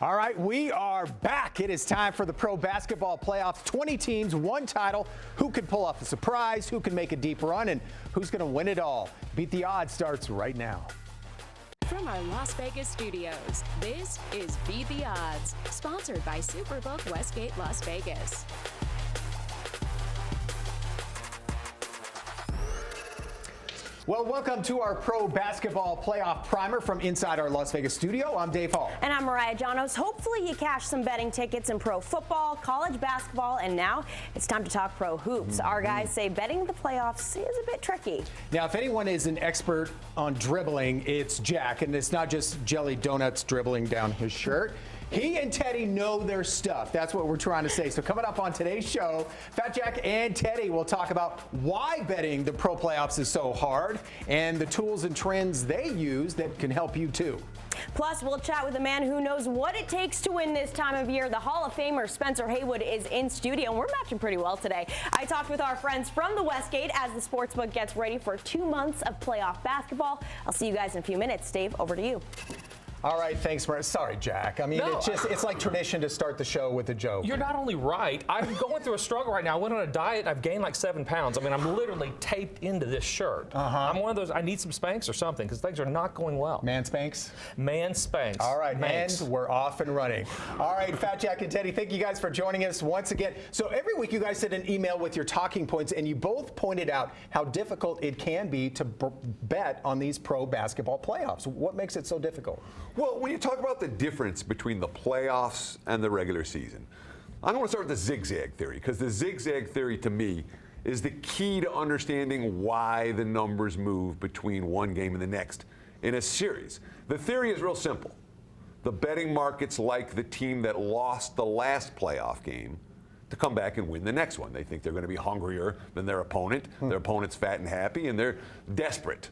All right, we are back. It is time for the pro basketball playoffs. 20 teams, one title. Who can pull off a surprise? Who can make a deep run? And who's going to win it all? Beat the Odds starts right now. From our Las Vegas studios, this is Beat the Odds, sponsored by Superbook Westgate Las Vegas. Well, welcome to our pro basketball playoff primer from inside our Las Vegas studio. I'm Dave Hall. And I'm Mariah Janos. Hopefully you cashed some betting tickets in pro football, college basketball, and now it's time to talk pro hoops. Our guys say betting the playoffs is a bit tricky. Now, if anyone is an expert on dribbling, it's Jack. And it's not just jelly donuts dribbling down his shirt. He and Teddy know their stuff. That's what we're trying to say. So coming up on today's show, Fat Jack and Teddy will talk about why betting the pro playoffs is so hard and the tools and trends they use that can help you too. Plus, we'll chat with a man who knows what it takes to win this time of year. The Hall of Famer Spencer Haywood is in studio, and we're matching pretty well today. I talked with our friends from the Westgate as the sportsbook gets ready for 2 months of playoff basketball. I'll see you guys in a few minutes. Dave, over to you. All right, thanks, Mariah. Sorry, Jack. I mean, No, it's like tradition to start the show with a joke. You're not only right. I'm going through a struggle right now. I went on a diet. I've gained like 7 pounds. I mean, I'm literally taped into this shirt. I'm one of those, I need some Spanx or something because things are not going well. Man Spanx? Man Spanx. All right, Manx. and we're off and running. All right, Fat Jack and Teddy, thank you guys for joining us once again. So every week you guys send an email with your talking points, and you both pointed out how difficult it can be to bet on these pro basketball playoffs. What makes it so difficult? Well, when you talk about the difference between the playoffs and the regular season, I'm going to start with the zigzag theory, because the zigzag theory to me is the key to understanding why the numbers move between one game and the next in a series. The theory is real simple. The betting markets like the team that lost the last playoff game to come back and win the next one. They think they're going to be hungrier than their opponent. Their opponent's fat and happy, and they're desperate.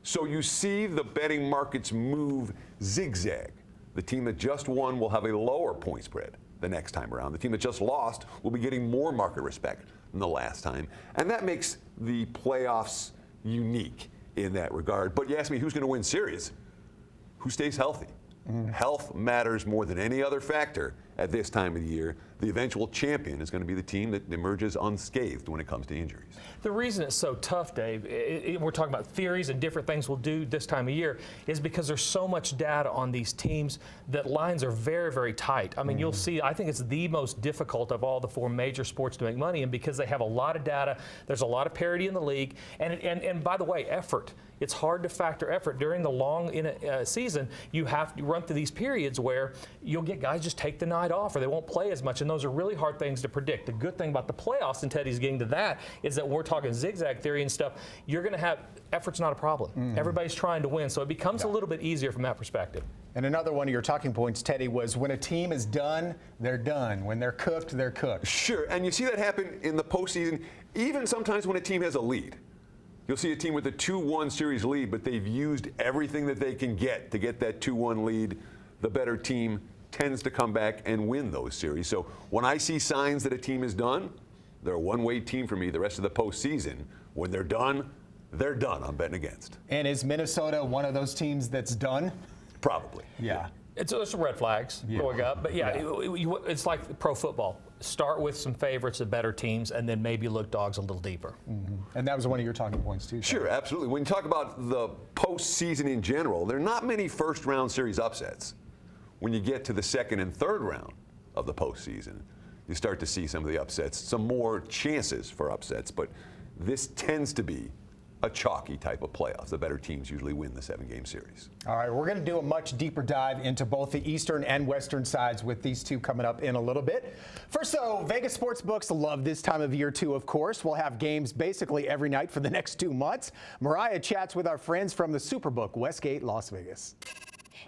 So you see the betting markets move zigzag. The team that just won will have a lower point spread the next time around. The team that just lost will be getting more market respect than the last time. And that makes the playoffs unique in that regard. But you ask me who's going to win series? Who stays healthy? Health matters more than any other factor at this time of the year. The eventual champion is going to be the team that emerges unscathed when it comes to injuries. The reason it's so tough, Dave, we're talking about theories and different things we'll do this time of year, is because there's so much data on these teams that lines are very, very tight. I mean, you'll see, I think it's the most difficult of all the 4 major sports to make money, and because they have a lot of data, there's a lot of parity in the league, and by the way, effort. It's hard to factor effort. During the long season, you have to run through these periods where you'll get guys just take the night off or they won't play as much, and those are really hard things to predict. The good thing about the playoffs, and Teddy's getting to that, is that when we're talking zigzag theory and stuff, you're going to have, effort's not a problem. Everybody's trying to win, so it becomes a little bit easier from that perspective. And another one of your talking points, Teddy, was when a team is done, they're done. When they're cooked, they're cooked. Sure, and you see that happen in the postseason, even sometimes when a team has a lead. You'll see a team with a 2-1 series lead, but they've used everything that they can get to get that 2-1 lead. The better team tends to come back and win those series. So when I see signs that a team is done, they're a one-way team for me the rest of the postseason. When they're done, I'm betting against. And is Minnesota one of those teams that's done? Probably. Yeah. It's some red flags going up, but it's like pro football. Start with some favorites of better teams, and then maybe look dogs a little deeper. And that was one of your talking points too. Sure, absolutely. When you talk about the postseason in general, there are not many first-round series upsets. When you get to the second and third round of the postseason, you start to see some of the upsets, some more chances for upsets, but this tends to be a chalky type of playoffs. The better teams usually win the 7-game series. All right, we're going to do a much deeper dive into both the eastern and western sides with these two coming up in a little bit. First, though, Vegas sportsbooks love this time of year too, of course. We'll have games basically every night for the next 2 months. Mariah chats with our friends from the Superbook Westgate, Las Vegas.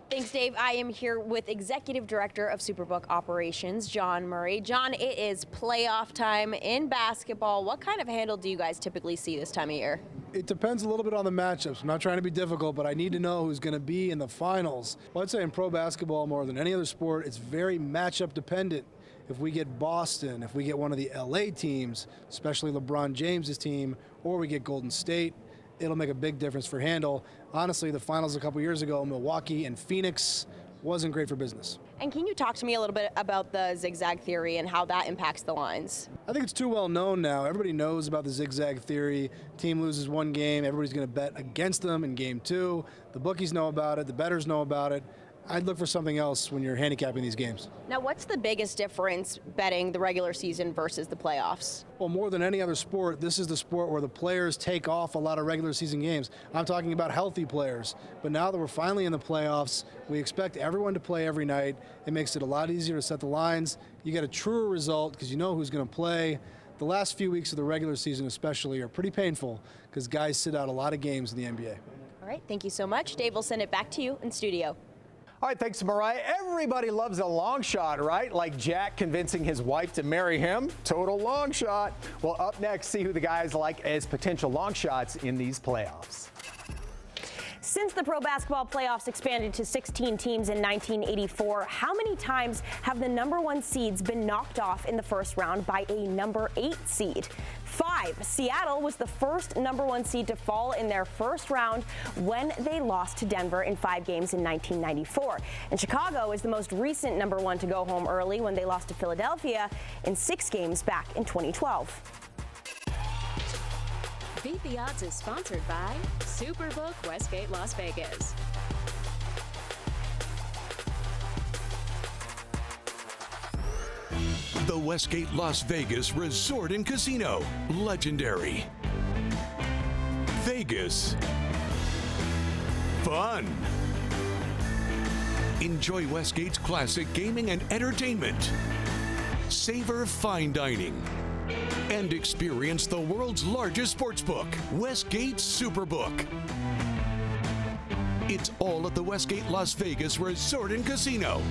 Thanks, Dave. I am here with Executive Director of Superbook Operations, John Murray. John, it is playoff time in basketball. What kind of handle do you guys typically see this time of year? It depends a little bit on the matchups. I'm not trying to be difficult, but I need to know who's going to be in the finals. Well, I'd say in pro basketball, more than any other sport, it's very matchup dependent. If we get Boston, if we get one of the LA teams, especially LeBron James's team, or we get Golden State, it'll make a big difference for handle. Honestly, the finals a couple years ago, Milwaukee and Phoenix wasn't great for business. And can you talk to me a little bit about the zigzag theory and how that impacts the lines? I think it's too well known now. Everybody knows about the zigzag theory. Team loses one game, everybody's going to bet against them in game 2. The bookies know about it, the bettors know about it. I'd look for something else when you're handicapping these games. Now, what's the biggest difference betting the regular season versus the playoffs? Well, more than any other sport, this is the sport where the players take off a lot of regular season games. I'm talking about healthy players. But now that we're finally in the playoffs, we expect everyone to play every night. It makes it a lot easier to set the lines. You get a truer result because you know who's going to play. The last few weeks of the regular season especially are pretty painful because guys sit out a lot of games in the NBA. All right, thank you so much. Dave, we'll send it back to you in studio. All right, thanks, Mariah. Everybody loves a long shot, right? Like Jack convincing his wife to marry him. Total long shot. Well, up next, see who the guys like as potential long shots in these playoffs. Since the pro basketball playoffs expanded to 16 teams in 1984, how many times have the number 1 seeds been knocked off in the first round by a number 8 seed? 5. Seattle was the first number 1 seed to fall in their first round when they lost to Denver in 5 games in 1994. And Chicago is the most recent number 1 to go home early when they lost to Philadelphia in 6 games back in 2012. Beat the Odds is sponsored by Superbook Westgate Las Vegas. The Westgate Las Vegas Resort and Casino. Legendary. Vegas. Fun. Enjoy Westgate's classic gaming and entertainment. Savor fine dining. And experience the world's largest sportsbook, Westgate Superbook. It's all at the Westgate Las Vegas Resort and Casino.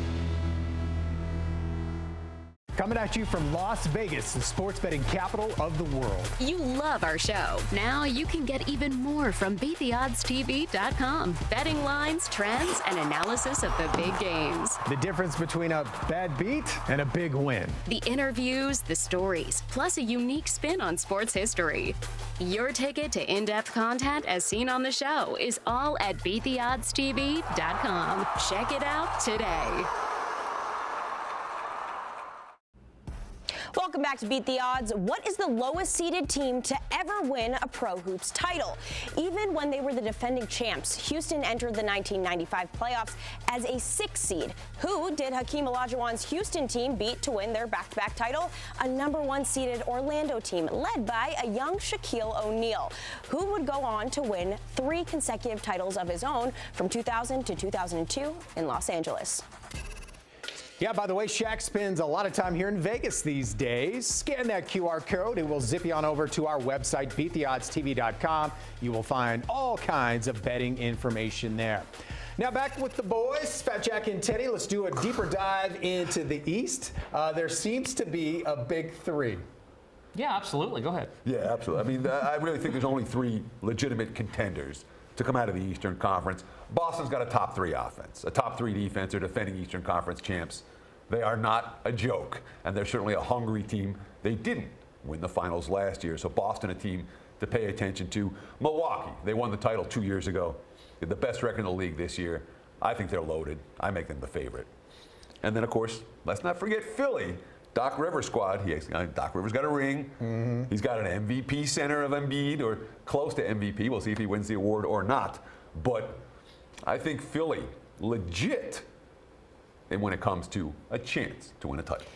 Coming at you from Las Vegas, the sports betting capital of the world. You love our show. Now you can get even more from BeatTheOddsTV.com. Betting lines, trends, and analysis of the big games. The difference between a bad beat and a big win. The interviews, the stories, plus a unique spin on sports history. Your ticket to in-depth content as seen on the show is all at BeatTheOddsTV.com. Check it out today. Welcome back to Beat the Odds. What is the lowest seeded team to ever win a Pro Hoops title? Even when they were the defending champs, Houston entered the 1995 playoffs as a 6 seed. Who did Hakeem Olajuwon's Houston team beat to win their back-to-back title? A number 1 seeded Orlando team led by a young Shaquille O'Neal, who would go on to win 3 consecutive titles of his own from 2000 to 2002 in Los Angeles. Yeah, by the way, Shaq spends a lot of time here in Vegas these days. Scan that QR code. It will zip you on over to our website, BeatTheOddsTV.com. You will find all kinds of betting information there. Now back with the boys, Fat Jack and Teddy. Let's do a deeper dive into the East. There seems to be a big 3. Yeah, absolutely. Go ahead. Yeah, absolutely. I mean, I really think there's only 3 legitimate contenders to come out of the Eastern Conference. Boston's got a top 3 offense, a top 3 defense. They're defending Eastern Conference champs. They are not a joke, and they're certainly a hungry team. They didn't win the finals last year, so Boston a team to pay attention to. Milwaukee, they won the title 2 years ago. They're the best record in the league this year. I think they're loaded. I make them the favorite. And then, of course, let's not forget Philly. Doc Rivers' squad. Doc Rivers got a ring. Mm-hmm. He's got an MVP center of Embiid, or close to MVP. We'll see if he wins the award or not. But I think Philly, legit, and when it comes to a chance to win a title.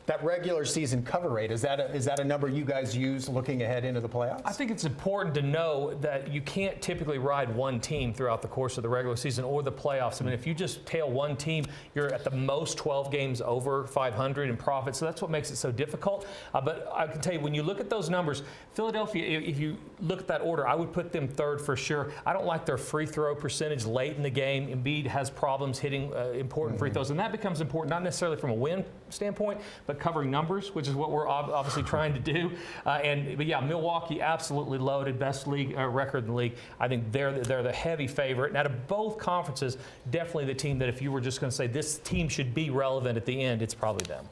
That regular season cover rate, is that a number you guys use looking ahead into the playoffs? I think it's important to know that you can't typically ride one team throughout the course of the regular season or the playoffs. I mean, if you just tail one team, you're at the most 12 games over 500 in profit. So that's what makes it so difficult. But I can tell you, when you look at those numbers, Philadelphia, if you look at that order, I would put them 3rd for sure. I don't like their free throw percentage late in the game. Embiid has problems hitting important free throws, and that becomes important not necessarily from a win standpoint, but covering numbers, which is what we're obviously trying to do. But yeah, Milwaukee absolutely loaded, best league record in the league. I think they're the heavy favorite. And out of both conferences, definitely the team that if you were just going to say this team should be relevant at the end, it's probably them.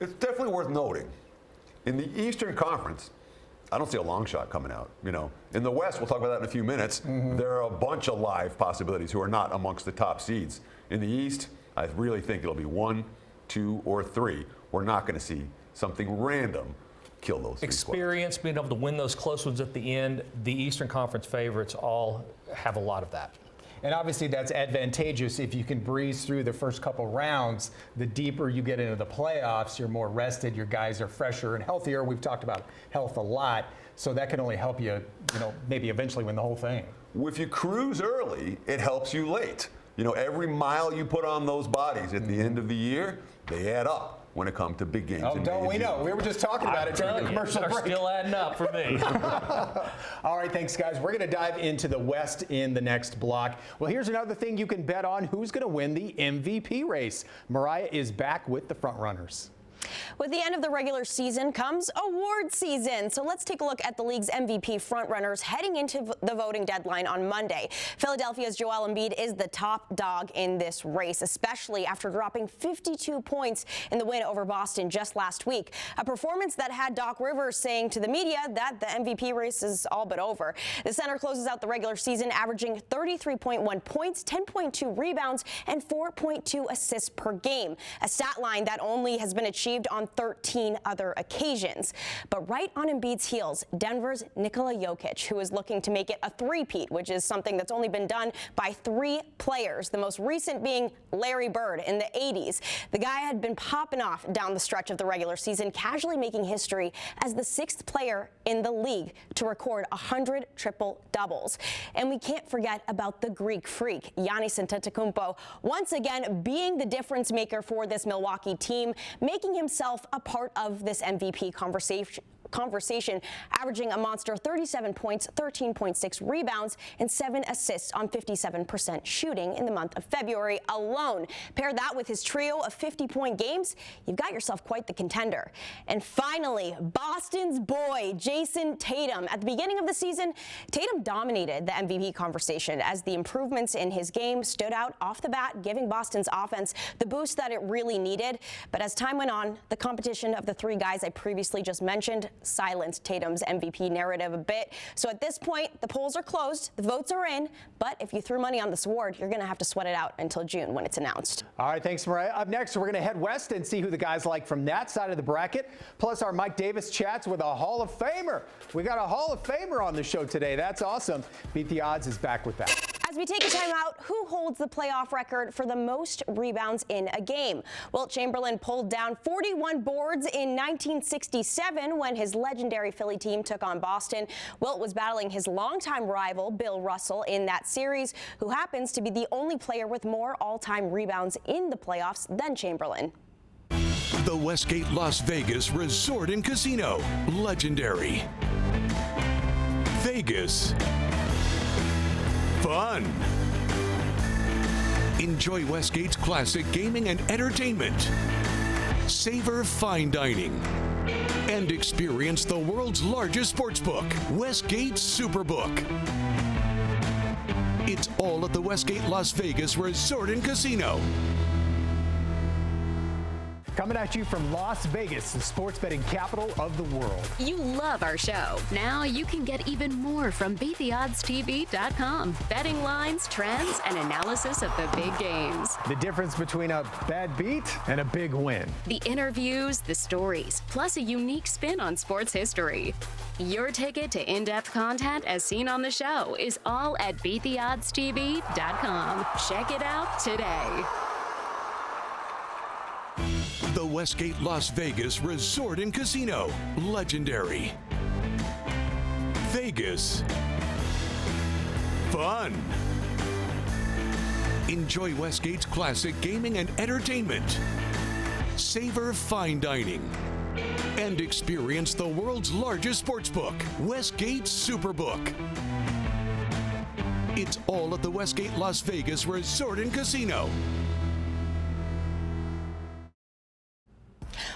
It's definitely worth noting. In the Eastern Conference, I don't see a long shot coming out. You know, in the West, we'll talk about that in a few minutes. There are a bunch of live possibilities who are not amongst the top seeds. In the East, I really think it'll be 1, 2, or 3. We're not going to see something random kill those 3 Experience, being able to win those close ones at the end. The Eastern Conference favorites all have a lot of that. And obviously that's advantageous if you can breeze through the first couple rounds. The deeper you get into the playoffs, you're more rested, your guys are fresher and healthier. We've talked about health a lot, so that can only help you, maybe eventually win the whole thing. If you cruise early, it helps you late. Every mile you put on those bodies at the end of the year, they add up when it comes to big games. Oh, don't we know? We were just talking about it during the commercial break. Still adding up for me. All right, thanks, guys. We're going to dive into the West in the next block. Well, here's another thing you can bet on: who's going to win the MVP race. Mariah is back with the front runners. With the end of the regular season comes award season. So let's take a look at the league's MVP frontrunners heading into the voting deadline on Monday. Philadelphia's Joel Embiid is the top dog in this race, especially after dropping 52 points in the win over Boston just last week. A performance that had Doc Rivers saying to the media that the MVP race is all but over. The center closes out the regular season averaging 33.1 points, 10.2 rebounds, and 4.2 assists per game, a stat line that only has been achieved on 13 other occasions. But right on Embiid's heels, Denver's Nikola Jokic, who is looking to make it a three-peat, which is something that's only been done by 3 players, the most recent being Larry Bird in the 80s. The guy had been popping off down the stretch of the regular season, casually making history as the 6th player in the league to record 100 triple-doubles. And we can't forget about the Greek freak, Giannis Antetokounmpo, once again being the difference maker for this Milwaukee team, making himself a part of this MVP conversation, averaging a monster 37 points, 13.6 rebounds, and 7 assists on 57% shooting in the month of February alone. Pair that with his trio of 50-point games, you've got yourself quite the contender. And finally, Boston's boy, Jason Tatum. At the beginning of the season, Tatum dominated the MVP conversation as the improvements in his game stood out off the bat, giving Boston's offense the boost that it really needed. But as time went on, the competition of the 3 guys I previously just mentioned silenced Tatum's MVP narrative a bit. So at this point, the polls are closed, the votes are in, but if you threw money on this award, you're going to have to sweat it out until June when it's announced. All right, thanks, Mariah. Up next, we're going to head west and see who the guys like from that side of the bracket. Plus, our Mike Davis chats with a Hall of Famer. We got a Hall of Famer on the show today. That's awesome. Beat the Odds is back with that. As we take a time out, who holds the playoff record for the most rebounds in a game? Wilt Chamberlain pulled down 41 boards in 1967 when his legendary Philly team took on Boston. Wilt was battling his longtime rival, Bill Russell, in that series, who happens to be the only player with more all-time rebounds in the playoffs than Chamberlain. The Westgate Las Vegas Resort and Casino. Legendary. Vegas. Fun. Enjoy Westgate's classic gaming and entertainment. Savor fine dining. And experience the world's largest sportsbook, Westgate Superbook. It's all at the Westgate Las Vegas Resort and Casino. Coming at you from Las Vegas, the sports betting capital of the world. You love our show. Now you can get even more from BeatTheOddsTV.com. Betting lines, trends, and analysis of the big games. The difference between a bad beat and a big win. The interviews, the stories, plus a unique spin on sports history. Your ticket to in-depth content as seen on the show is all at BeatTheOddsTV.com. Check it out today. The Westgate Las Vegas Resort and Casino. Legendary. Vegas. Fun. Enjoy Westgate's classic gaming and entertainment. Savor fine dining. And experience the world's largest sportsbook, Westgate Superbook. It's all at the Westgate Las Vegas Resort and Casino.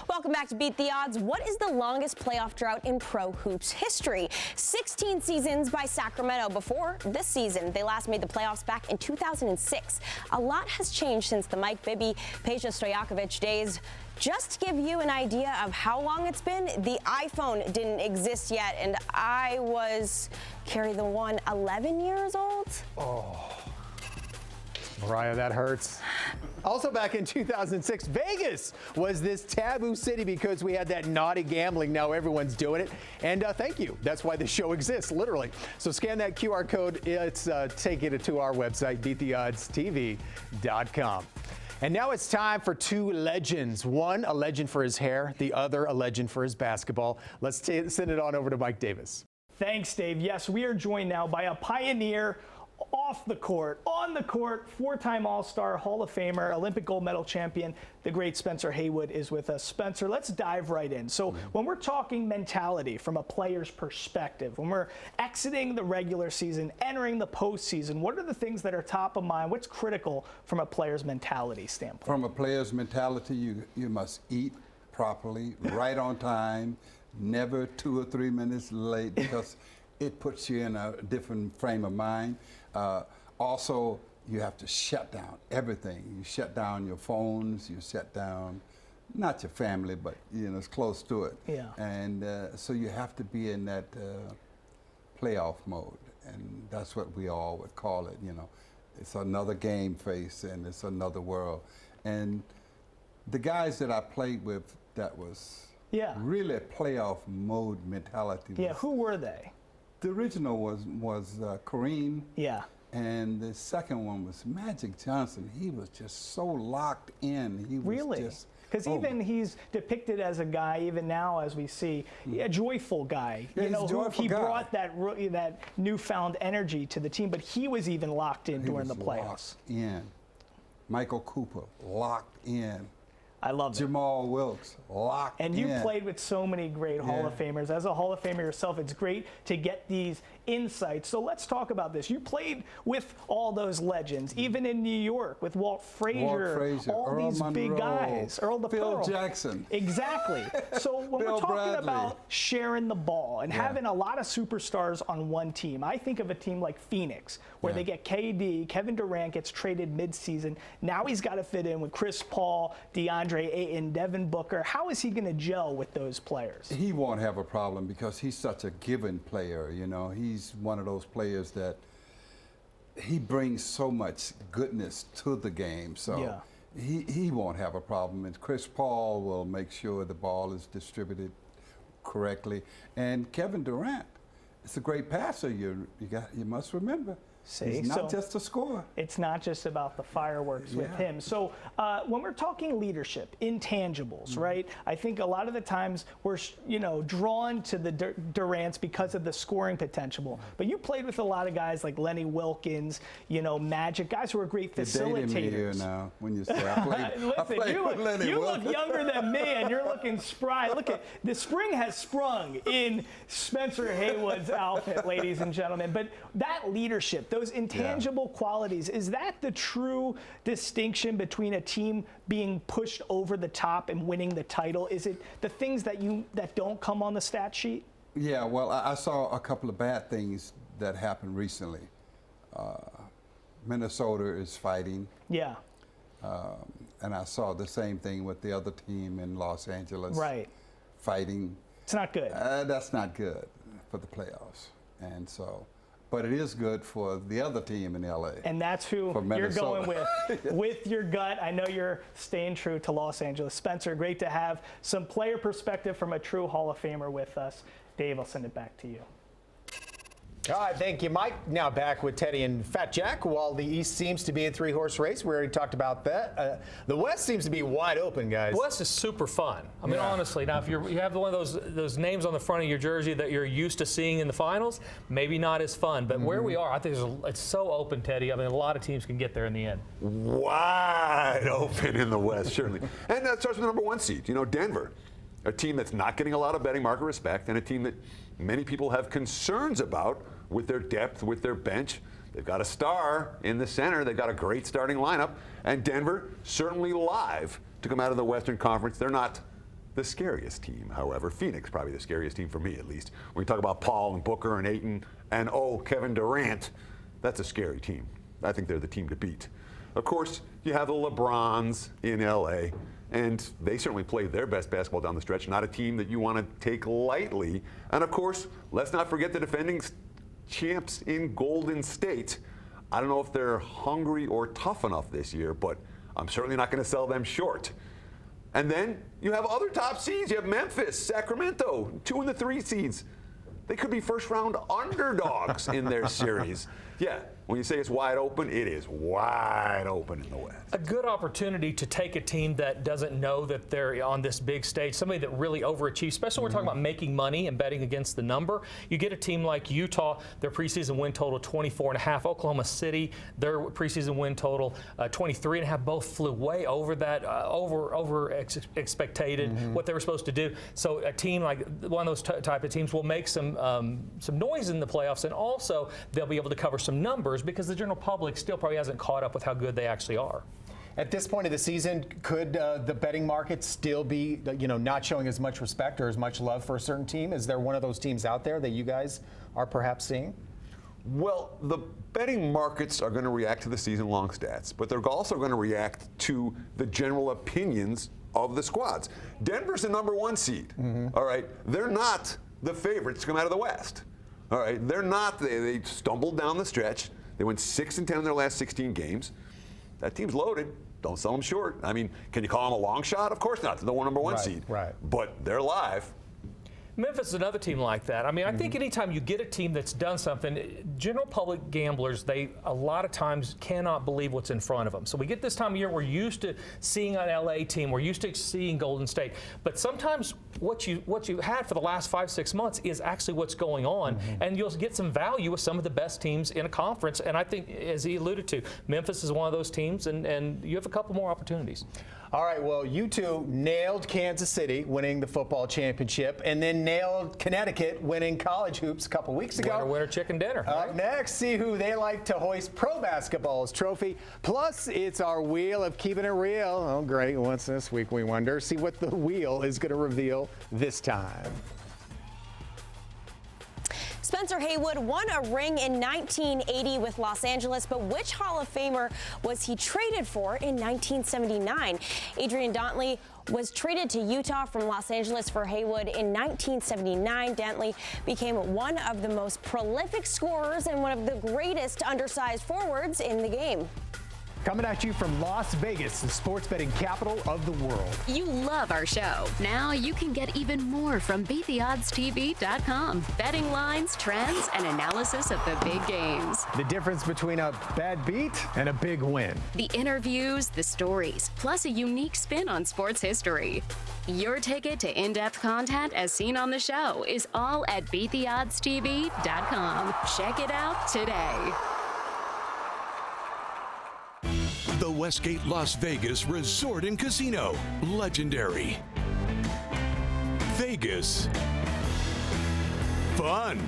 Welcome back to Beat the Odds. What is the longest playoff drought in pro hoops history? 16 seasons by Sacramento. Before this season, they last made the playoffs back in 2006. A lot has changed since the Mike Bibby, Peja Stojakovic days. Just to give you an idea of how long it's been, the iPhone didn't exist yet, and I was, carry the one, 11 years old? Oh. Mariah, that hurts. Also back in 2006, Vegas was this taboo city because we had that naughty gambling. Now everyone's doing it. And thank you. That's why the show exists, literally. So scan that QR code. It's taking it to our website, beattheoddstv.com. And now it's time for two legends. One, a legend for his hair. The other, a legend for his basketball. Let's send it on over to Mike Davis. Thanks, Dave. Yes, we are joined now by a pioneer off the court, on the court, four-time All-Star, Hall of Famer, Olympic gold medal champion. The great Spencer Haywood is with us. Spencer, let's dive right in. So when we're talking mentality from a player's perspective, when we're exiting the regular season, entering the postseason, what are the things that are top of mind? What's critical from a player's mentality standpoint? From a player's mentality, you must eat properly, right on time, never 2 or 3 minutes late, because it puts you in a different frame of mind. Also, you have to shut down everything. You shut down your phones, you shut down, not your family, but it's close to it. Yeah. And so you have to be in that playoff mode, and that's what we all would call it. It's another game face, and it's another world. And the guys that I played with, that was really a playoff mode mentality. Yeah, who were they? The original was Kareem. Yeah. And the second one was Magic Johnson. He was just so locked in. He was really? Because even he's depicted as a guy, even now as we see, a joyful guy. Yeah, he brought that newfound energy to the team, but he was even locked in during the playoffs. Locked in. Michael Cooper, locked in. I love it. Jamal Wilkes, locked in. And you played with so many great Hall of Famers. As a Hall of Famer yourself, it's great to get these insights. So let's talk about this. You played with all those legends, even in New York with Walt Frazier, all Earl these Monroe, big guys, Earl the Phil Pearl. Jackson. Exactly. So when Bill we're talking Bradley. about sharing the ball and having a lot of superstars on one team, I think of a team like Phoenix, where they get KD, Kevin Durant gets traded midseason. Now he's got to fit in with Chris Paul, DeAndre Ayton, Devin Booker. How is he going to gel with those players? He won't have a problem because he's such a given player. He's one of those players that he brings so much goodness to the game. So he won't have a problem. And Chris Paul will make sure the ball is distributed correctly. And Kevin Durant is a great passer. You must remember. He's not just a scorer. It's not just about the fireworks with him. So when we're talking leadership, intangibles, right? I think a lot of the times we're drawn to the Durants because of the scoring potential. But you played with a lot of guys like Lenny Wilkins, Magic, guys who are great facilitators. You're dating me here now when you say I played. Listen, you look younger than me, and you're looking spry. Look at the spring has sprung in Spencer Haywood's outfit, ladies and gentlemen. But that leadership, those intangible qualities, is that the true distinction between a team being pushed over the top and winning the title? Is it the things that don't come on the stat sheet? Yeah, well, I saw a couple of bad things that happened recently. Minnesota is fighting. Yeah. And I saw the same thing with the other team in Los Angeles. Right. Fighting. It's not good. That's not good for the playoffs. And so, but it is good for the other team in LA. And that's who you're going with your gut. I know you're staying true to Los Angeles. Spencer, great to have some player perspective from a true Hall of Famer with us. Dave, I'll send it back to you. All right, thank you, Mike. Now back with Teddy and Fat Jack. While the East seems to be a three-horse race, we already talked about that. The West seems to be wide open, guys. The West is super fun. I mean, honestly, now if you have one of those names on the front of your jersey that you're used to seeing in the finals, maybe not as fun. But where we are, I think it's so open, Teddy. I mean, a lot of teams can get there in the end. Wide open in the West, certainly. And that starts with the number 1 seed. Denver, a team that's not getting a lot of betting market respect, and a team that many people have concerns about with their depth, with their bench. They've got a star in the center. They've got a great starting lineup. And Denver, certainly live to come out of the Western Conference. They're not the scariest team, however. Phoenix, probably the scariest team for me, at least. When we talk about Paul and Booker and Ayton and, Kevin Durant, that's a scary team. I think they're the team to beat. Of course, you have the LeBrons in LA, and they certainly played their best basketball down the stretch. Not a team that you want to take lightly. And of course, let's not forget the defending champs in Golden State. I don't know if they're hungry or tough enough this year, but I'm certainly not going to sell them short. And then you have other top seeds. You have Memphis, Sacramento, 2 and the 3 seeds. They could be first-round underdogs in their series. Yeah, when you say it's wide open, it is wide open in the West. A good opportunity to take a team that doesn't know that they're on this big stage, somebody that really overachieves, especially when we're talking about making money and betting against the number. You get a team like Utah, their preseason win total 24.5. Oklahoma City, their preseason win total 23.5. Both flew way over that, expected what they were supposed to do. So a team like one of those type of teams will make some noise in the playoffs, and also they'll be able to cover some numbers because the general public still probably hasn't caught up with how good they actually are. At this point of the season, could the betting market still be, not showing as much respect or as much love for a certain team? Is there one of those teams out there that you guys are perhaps seeing? Well, the betting markets are going to react to the season-long stats, but they're also going to react to the general opinions of the squads. Denver's the #1 seed. All right, they're not the favorites to come out of the West. All right, they're not. They stumbled down the stretch. They went 6-10 in their last 16 games. That team's loaded. Don't sell them short. I mean, can you call them a long shot? Of course not. They're the #1 seed. Right. But they're live. Memphis is another team like that. I mean, I think anytime you get a team that's done something, general public gamblers, they a lot of times cannot believe what's in front of them. So we get this time of year, we're used to seeing an LA team, we're used to seeing Golden State. But sometimes what you had for the last 5-6 months is actually what's going on, and you'll get some value with some of the best teams in a conference. And I think, as he alluded to, Memphis is one of those teams, and you have a couple more opportunities. All right, well, you two nailed Kansas City winning the football championship, and then nailed Connecticut winning college hoops a couple weeks ago. Winner, chicken dinner. Up next, see who they like to hoist pro basketball's trophy. Plus, it's our wheel of keeping it real. Oh, great. What's this week, we wonder? See what the wheel is going to reveal this time. Spencer Haywood won a ring in 1980 with Los Angeles, but which Hall of Famer was he traded for in 1979? Adrian Dantley was traded to Utah from Los Angeles for Haywood in 1979. Dantley became one of the most prolific scorers and one of the greatest undersized forwards in the game. Coming at you from Las Vegas, the sports betting capital of the world. You love our show. Now you can get even more from BeatTheOddsTV.com. Betting lines, trends, and analysis of the big games. The difference between a bad beat and a big win. The interviews, the stories, plus a unique spin on sports history. Your ticket to in-depth content as seen on the show is all at BeatTheOddsTV.com. Check it out today. The Westgate Las Vegas Resort and Casino. Legendary. Vegas. Fun.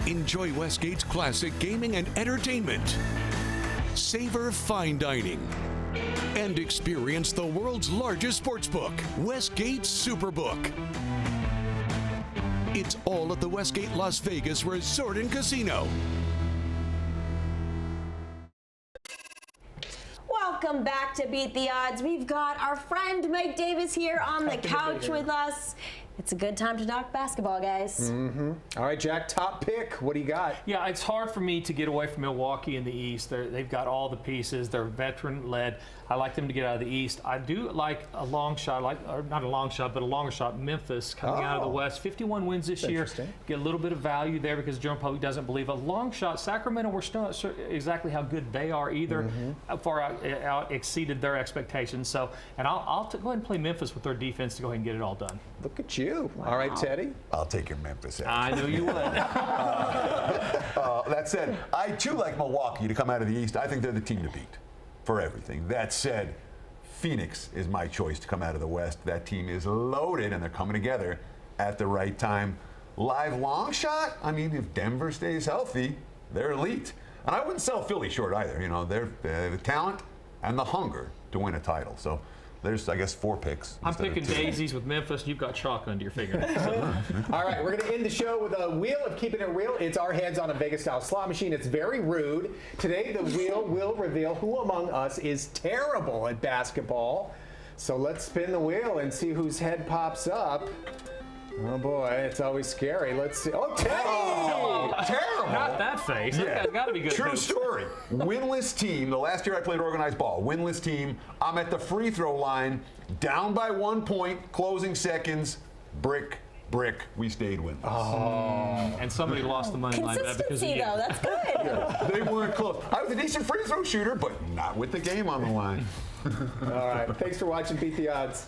Enjoy Westgate's classic gaming and entertainment. Savor fine dining. And experience the world's largest sportsbook, Westgate Superbook. It's all at the Westgate Las Vegas Resort and Casino. Welcome back to Beat the Odds. We've got our friend Mike Davis here on the couch with us. It's a good time to talk basketball, guys. All right, Jack, top pick. What do you got? Yeah, it's hard for me to get away from Milwaukee in the East. They've got all the pieces. They're veteran-led. I like them to get out of the East. I do like a long shot, or not a long shot, but a longer shot, Memphis coming out of the West. 51 wins this year. Get a little bit of value there because the general public doesn't believe. A long shot, Sacramento, we're still not sure exactly how good they are either. Far out exceeded their expectations. So, and I'll go ahead and play Memphis with their defense to go ahead and get it all done. Look at you. Wow. All right, Teddy. I'll take your Memphis. I knew you would. That said, I too like Milwaukee to come out of the East. I think they're the team to beat for everything. That said, Phoenix is my choice to come out of the West. That team is loaded, and they're coming together at the right time. Live long shot? I mean, if Denver stays healthy, they're elite. And I wouldn't sell Philly short either. You know, they're the talent and the hunger to win a title. So there's, I guess, 4 picks. I'm picking daisies with Memphis. You've got chalk under your fingernails. All right, we're going to end the show with a wheel of keeping it real. It's our heads on a Vegas-style slot machine. It's very rude. Today, the wheel will reveal who among us is terrible at basketball. So let's spin the wheel and see whose head pops up. Oh boy, it's always scary. Let's see. Oh, Teddy! Terrible. Not that face. That guy's got to be good. True hoops. story. Winless team. The last year I played organized ball. Winless team. I'm at the free throw line, down by 1 point, closing seconds. Brick. We stayed winless. Oh. And somebody lost the money line bet because of Consistency, you. though, that's good. Yeah, they weren't close. I was a decent free throw shooter, but not with the game on the line. All right. Thanks for watching Beat the Odds.